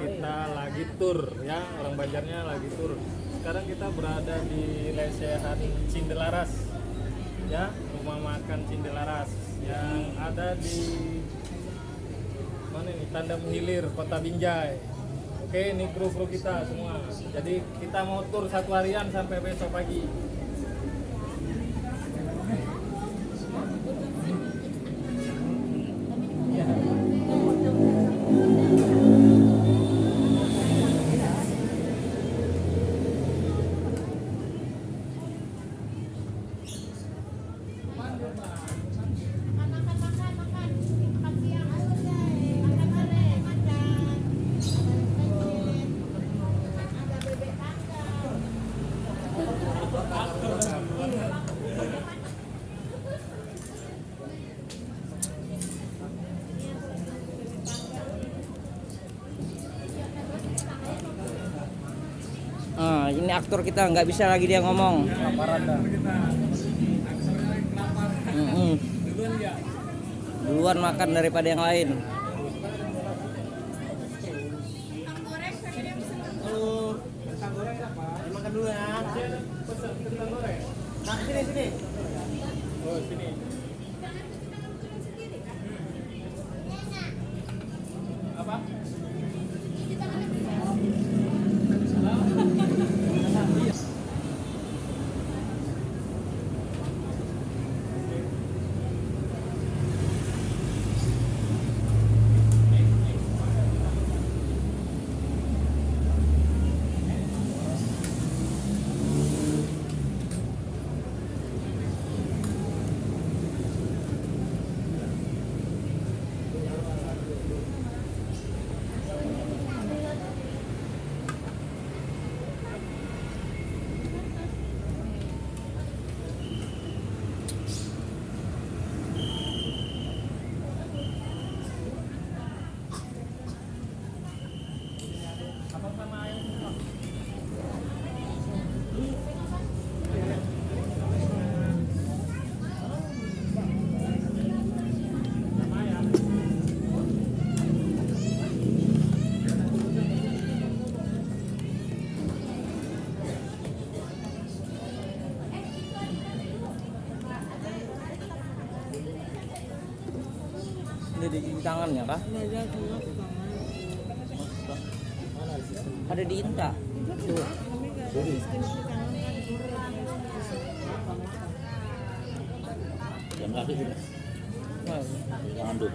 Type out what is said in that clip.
kita lagi tur ya, orang Banjarnya lagi tur. Sekarang kita berada di lesehan Cindelaras ya, rumah makan Cindelaras yang ada di mana ini, Tandam Hilir, Kota Binjai. Oke, ini kru-kru kita semua. Jadi kita mau tur 1 harian sampai besok pagi. Ini aktor kita nggak bisa lagi dia ngomong. Duluan makan daripada yang lain. Makan dulu ya. Nah, sini. Oh, sini. Apa? Ini di tangannya kah? Ada di inta. Jam kaki sudah. Jangan dulu.